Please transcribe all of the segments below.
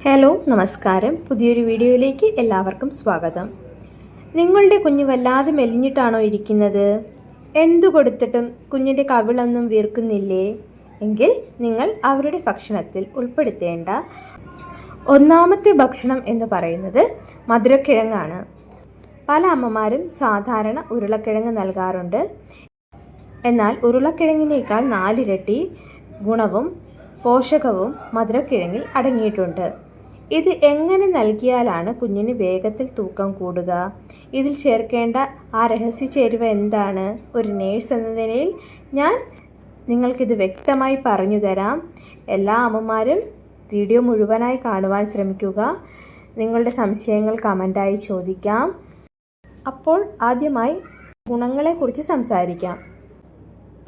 Hello നമസ്കാരം. പുതിയൊരു വീഡിയോയിലേക്ക് എല്ലാവർക്കും സ്വാഗതം. നിങ്ങളുടെ കുഞ്ഞ് വല്ലാതെ മെലിഞ്ഞിട്ടാണോ ഇരിക്കുന്നത്? എന്തു കൊടുത്തിട്ടും കുഞ്ഞിൻ്റെ കവിളൊന്നും വീർക്കുന്നില്ലേ? എങ്കിൽ നിങ്ങൾ അവരുടെ ഭക്ഷണത്തിൽ ഉൾപ്പെടുത്തേണ്ട ഒന്നാമത്തെ ഭക്ഷണം എന്ന് പറയുന്നത് മധുരക്കിഴങ്ങാണ്. പല അമ്മമാരും സാധാരണ ഉരുളക്കിഴങ്ങ് നൽകാറുണ്ട്. എന്നാൽ ഉരുളക്കിഴങ്ങിനേക്കാൾ 4 ഇരട്ടി ഗുണവും പോഷകവും മധുരക്കിഴങ്ങിൽ അടങ്ങിയിട്ടുണ്ട്. ഇത് എങ്ങനെ നൽകിയാലാണ് കുഞ്ഞിന് വേഗത്തിൽ തൂക്കം കൂടുക? ഇതിൽ ചേർക്കേണ്ട ആ രഹസ്യ ചേരുവ എന്താണ്? ഒരു നേഴ്സ് എന്ന നിലയിൽ ഞാൻ നിങ്ങൾക്കിത് വ്യക്തമായി പറഞ്ഞു തരാം. എല്ലാ അമ്മമാരും വീഡിയോ മുഴുവനായി കാണുവാൻ ശ്രമിക്കുക. നിങ്ങളുടെ സംശയങ്ങൾ കമൻ്റായി ചോദിക്കാം. അപ്പോൾ ആദ്യമായി ഗുണങ്ങളെക്കുറിച്ച് സംസാരിക്കാം.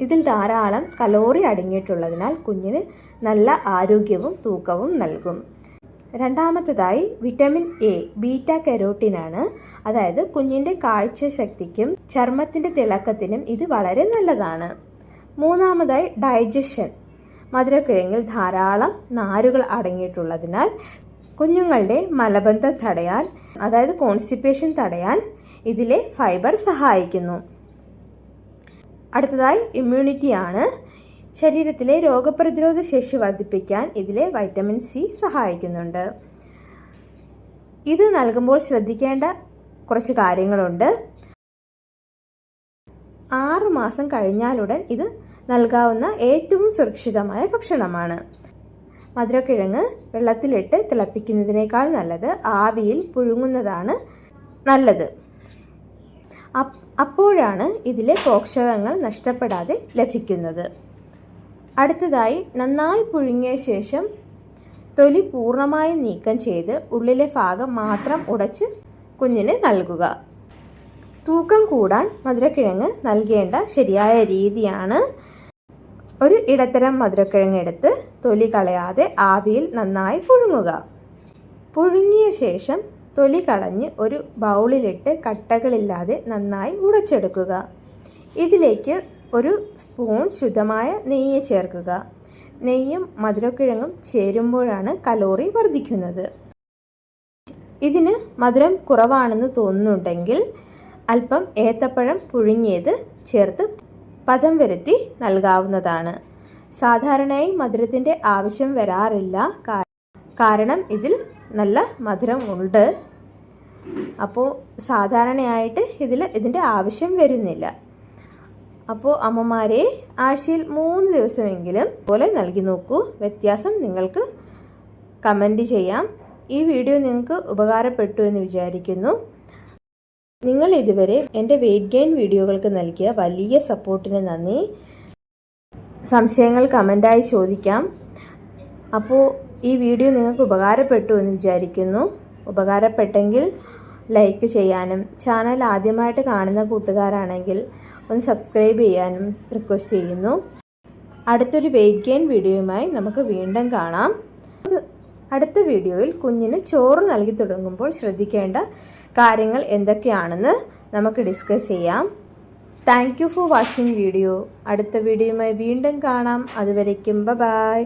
ഇതിൽ ധാരാളം കലോറി അടങ്ങിയിട്ടുള്ളതിനാൽ കുഞ്ഞിന് നല്ല ആരോഗ്യവും തൂക്കവും നൽകും. രണ്ടാമത്തേതായി വിറ്റമിൻ എ, ബീറ്റ കരോട്ടിനാണ്. അതായത് കുഞ്ഞിൻ്റെ കാഴ്ചശക്തിക്കും ചർമ്മത്തിൻ്റെ തിളക്കത്തിനും ഇത് വളരെ നല്ലതാണ്. മൂന്നാമതായി ഡൈജഷൻ. മധുരക്കിഴങ്ങിൽ ധാരാളം നാരുകൾ അടങ്ങിയിട്ടുള്ളതിനാൽ കുഞ്ഞുങ്ങളുടെ മലബന്ധം തടയാൻ, അതായത് കോൺസ്റ്റിപ്പേഷൻ തടയാൻ ഇതിലെ ഫൈബർ സഹായിക്കുന്നു. അടുത്തതായി ഇമ്മ്യൂണിറ്റിയാണ്. ശരീരത്തിലെ രോഗപ്രതിരോധ ശേഷി വർദ്ധിപ്പിക്കാൻ ഇതിലെ വൈറ്റമിൻ സി സഹായിക്കുന്നുണ്ട്. ഇത് നൽകുമ്പോൾ ശ്രദ്ധിക്കേണ്ട കുറച്ച് കാര്യങ്ങളുണ്ട്. 6 മാസം കഴിഞ്ഞാലുടൻ ഇത് നൽകാവുന്ന ഏറ്റവും സുരക്ഷിതമായ ഭക്ഷണമാണ്. മധുരക്കിഴങ്ങ് വെള്ളത്തിലിട്ട് തിളപ്പിക്കുന്നതിനേക്കാൾ നല്ലത് ആവിയിൽ പുഴുങ്ങുന്നതാണ് നല്ലത്. അപ്പോഴാണ് ഇതിലെ പോഷകങ്ങൾ നഷ്ടപ്പെടാതെ ലഭിക്കുന്നത്. അടുത്തതായി നന്നായി പുഴുങ്ങിയ ശേഷം തൊലി പൂർണ്ണമായി നീക്കം ചെയ്ത് ഉള്ളിലെ ഭാഗം മാത്രം ഉടച്ച് കുഞ്ഞിന് നൽകുക. തൂക്കം കൂടാൻ മധുരക്കിഴങ്ങ് നൽകേണ്ട ശരിയായ രീതിയാണ്: ഒരു ഇടത്തരം മധുരക്കിഴങ്ങ് എടുത്ത് തൊലി കളയാതെ ആവിയിൽ നന്നായി പുഴുങ്ങുക. പുഴുങ്ങിയ ശേഷം തൊലി കളഞ്ഞ് ഒരു ബൗളിലിട്ട് കട്ടകളില്ലാതെ നന്നായി ഉടച്ചെടുക്കുക. ഇതിലേക്ക് ഒരു സ്പൂൺ ശുദ്ധമായ നെയ്യ് ചേർക്കുക. നെയ്യും മധുരക്കിഴങ്ങും ചേരുമ്പോഴാണ് കലോറി വർദ്ധിക്കുന്നത്. ഇതിന് മധുരം കുറവാണെന്ന് തോന്നുന്നുണ്ടെങ്കിൽ അല്പം ഏത്തപ്പഴം പുഴുങ്ങിയത് ചേർത്ത് പദം വരുത്തി നൽകാവുന്നതാണ്. സാധാരണയായി മധുരത്തിൻ്റെ ആവശ്യം വരാറില്ല, കാരണം ഇതിൽ നല്ല മധുരം ഉണ്ട്. അപ്പോൾ സാധാരണയായിട്ട് ഇതിൻ്റെ ആവശ്യം വരുന്നില്ല. അപ്പോൾ അമ്മമാരെ ആഴ്ചയിൽ 3 ദിവസമെങ്കിലും പോലെ നൽകി നോക്കൂ. വ്യത്യാസം നിങ്ങൾക്ക് കമൻറ്റ് ചെയ്യാം. ഈ വീഡിയോ നിങ്ങൾക്ക് ഉപകാരപ്പെട്ടു എന്ന് വിചാരിക്കുന്നു. നിങ്ങൾ ഇതുവരെ എൻ്റെ വെയിറ്റ് ഗെയിൻ വീഡിയോകൾക്ക് നൽകിയ വലിയ സപ്പോർട്ടിന് നന്ദി. സംശയങ്ങൾ കമൻ്റായി ചോദിക്കാം. അപ്പോൾ ഈ വീഡിയോ നിങ്ങൾക്ക് ഉപകാരപ്പെട്ടു എന്ന് വിചാരിക്കുന്നു. ഉപകാരപ്പെട്ടെങ്കിൽ ലൈക്ക് ചെയ്യാനും ചാനൽ ആദ്യമായിട്ട് കാണുന്ന കൂട്ടുകാരാണെങ്കിൽ ഒന്ന് സബ്സ്ക്രൈബ് ചെയ്യാനും റിക്വസ്റ്റ് ചെയ്യുന്നു. അടുത്തൊരു വെയിറ്റ് ഗെയിൻ വീഡിയോയുമായി നമുക്ക് വീണ്ടും കാണാം. അടുത്ത വീഡിയോയിൽ കുഞ്ഞിന് ചോറ് നൽകി തുടങ്ങുമ്പോൾ ശ്രദ്ധിക്കേണ്ട കാര്യങ്ങൾ എന്തൊക്കെയാണെന്ന് നമുക്ക് ഡിസ്കസ് ചെയ്യാം. Thank you for watching video. അടുത്ത വീഡിയോയുമായി വീണ്ടും കാണാം. അതുവരേക്കും ബൈ.